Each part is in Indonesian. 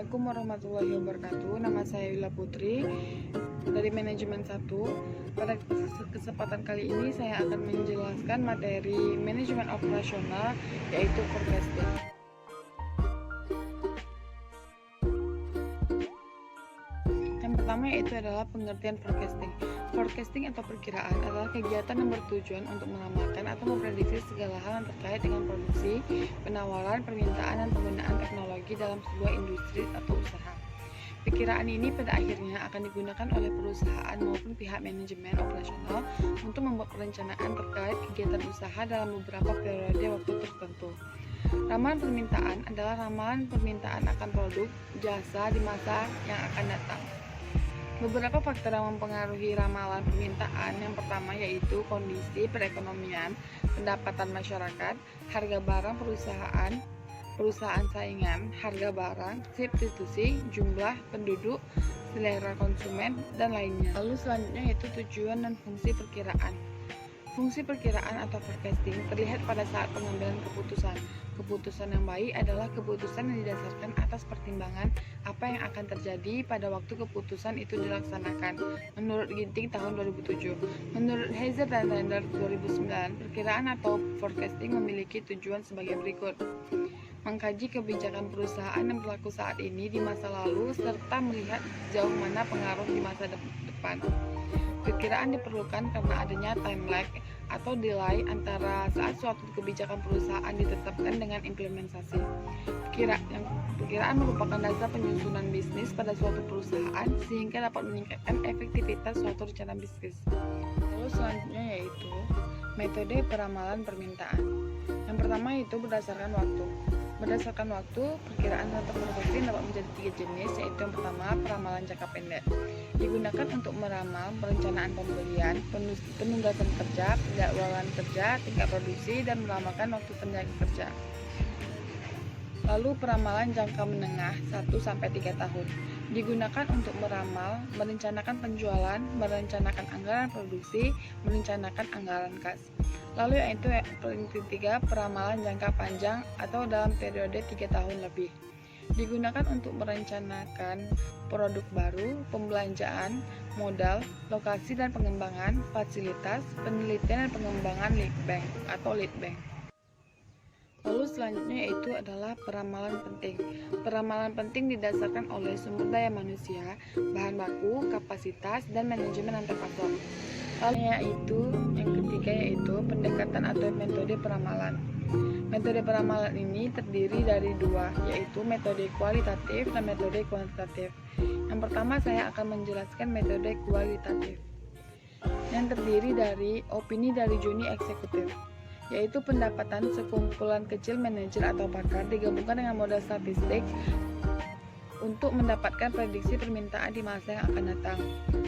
Assalamualaikum warahmatullahi wabarakatuh. Nama saya Wila Putri dari Manajemen 1. Pada kesempatan kali ini saya akan menjelaskan materi manajemen operasional, yaitu forecasting. Yang pertama yaitu adalah pengertian forecasting. Forecasting atau perkiraan adalah kegiatan yang bertujuan untuk meramalkan atau memprediksi segala hal yang terkait dengan produksi, penawaran, permintaan, dan penggunaan teknologi dalam sebuah industri atau usaha. Perkiraan ini pada akhirnya akan digunakan oleh perusahaan maupun pihak manajemen operasional untuk membuat perencanaan terkait kegiatan usaha dalam beberapa periode waktu tertentu. Ramalan permintaan adalah ramalan permintaan akan produk, jasa di masa yang akan datang. Beberapa faktor yang mempengaruhi ramalan permintaan yang pertama yaitu kondisi perekonomian, pendapatan masyarakat, harga barang perusahaan saingan, harga barang, substitusi, jumlah penduduk, selera konsumen, dan lainnya. Lalu selanjutnya yaitu tujuan dan fungsi perkiraan. Fungsi perkiraan atau forecasting terlihat pada saat pengambilan keputusan. Keputusan yang baik adalah keputusan yang didasarkan atas pertimbangan apa yang akan terjadi pada waktu keputusan itu dilaksanakan. Menurut Ginting tahun 2007, menurut Heiser dan Lander 2009, perkiraan atau forecasting memiliki tujuan sebagai berikut: mengkaji kebijakan perusahaan yang berlaku saat ini di masa lalu serta melihat sejauh mana pengaruh di masa depan. Perkiraan diperlukan karena adanya time lag atau delay antara saat suatu kebijakan perusahaan ditetapkan dengan implementasi. Perkiraan merupakan dasar penyusunan bisnis pada suatu perusahaan sehingga dapat meningkatkan efektivitas suatu rencana bisnis. Lalu selanjutnya yaitu metode peramalan permintaan. Yang pertama yaitu berdasarkan waktu. Berdasarkan waktu, perkiraan atau forecasting dapat menjadi 3 jenis, yaitu yang pertama peramalan jangka pendek. Digunakan untuk meramal perencanaan pembelian, penunggasan kerja, penjadwalan kerja, tingkat produksi, dan meramalkan waktu tenaga kerja. Lalu peramalan jangka menengah 1-3 tahun. Digunakan untuk meramal, merencanakan penjualan, merencanakan anggaran produksi, merencanakan anggaran kas. Lalu yaitu yang ketiga, peramalan jangka panjang atau dalam periode 3 tahun lebih. Digunakan untuk merencanakan produk baru, pembelanjaan, modal, lokasi dan pengembangan, fasilitas, penelitian dan pengembangan lead bank atau lead bank. Lalu selanjutnya yaitu adalah peramalan penting. Peramalan penting didasarkan oleh sumber daya manusia, bahan baku, kapasitas, dan manajemen antar pasar. Lalu yang ketiga yaitu pendekatan atau metode peramalan. Metode peramalan ini terdiri dari 2, yaitu metode kualitatif dan metode kuantitatif. Yang pertama saya akan menjelaskan metode kualitatif, yang terdiri dari opini dari juri eksekutif, yaitu pendapatan sekumpulan kecil manajer atau pakar digabungkan dengan modal statistik untuk mendapatkan prediksi permintaan di masa yang akan datang.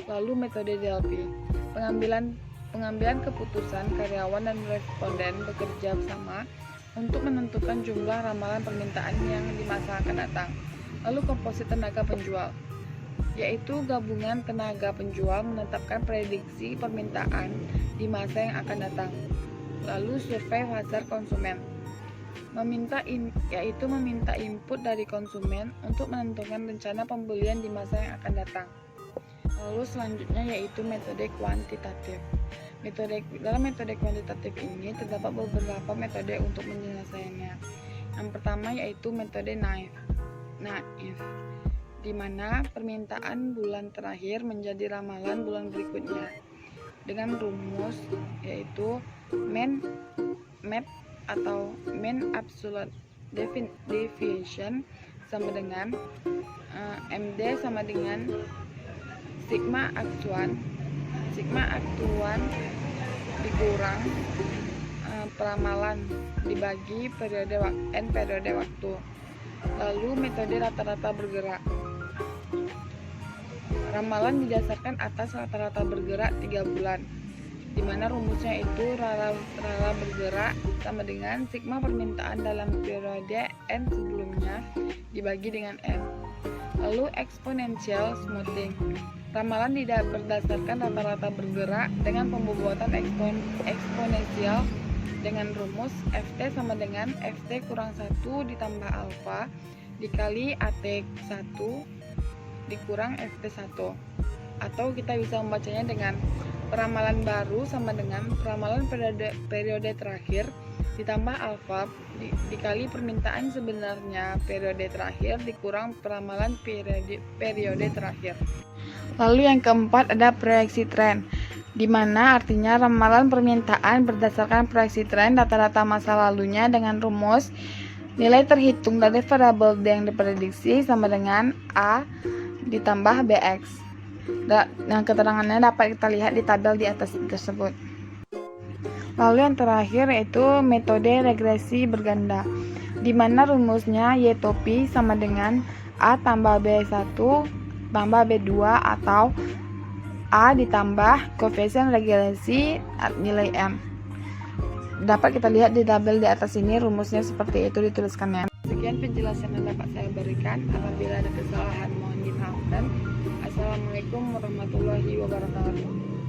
Lalu metode DLP, pengambilan keputusan karyawan dan responden bekerja bersama untuk menentukan jumlah ramalan permintaan yang di masa akan datang. Lalu komposit tenaga penjual, yaitu gabungan tenaga penjual menetapkan prediksi permintaan di masa yang akan datang. Lalu survei pasar konsumen, yaitu meminta input dari konsumen untuk menentukan rencana pembelian di masa yang akan datang. Lalu selanjutnya yaitu metode kuantitatif. Dalam metode kuantitatif ini terdapat beberapa metode untuk menyelesaikannya. Yang pertama yaitu metode naif, di mana permintaan bulan terakhir menjadi ramalan bulan berikutnya dengan rumus yaitu MAP atau Mean Absolute Deviation sama dengan MD sama dengan sigma aktuan dikurang peramalan dibagi periode waktu. Lalu metode rata-rata bergerak. Ramalan didasarkan atas rata-rata bergerak 3 bulan, di mana rumusnya itu rata bergerak sama dengan sigma permintaan dalam periode N sebelumnya dibagi dengan N. Lalu exponential smoothing. Ramalan tidak berdasarkan rata-rata bergerak dengan pembobotan eksponensial dengan rumus Ft sama dengan Ft kurang 1 ditambah alfa dikali AT1 dikurang FT1. Atau kita bisa membacanya dengan peramalan baru sama dengan peramalan periode terakhir ditambah alfa dikali permintaan sebenarnya periode terakhir dikurang peramalan periode terakhir. Lalu yang keempat ada proyeksi tren, di mana artinya ramalan permintaan berdasarkan proyeksi tren data-data masa lalunya dengan rumus nilai terhitung dari variabel D yang diprediksi sama dengan A ditambah BX. Dan keterangannya dapat kita lihat di tabel di atas tersebut. Lalu yang terakhir yaitu metode regresi berganda, di mana rumusnya Y topi sama dengan A tambah B1 tambah B2 atau A ditambah koefisien regresi nilai M. Dapat kita lihat di tabel di atas ini rumusnya seperti itu dituliskannya. Sekian penjelasan yang dapat saya berikan. Apabila ada kesalahan mohon dimaafkan. Assalamualaikum warahmatullahi wabarakatuh.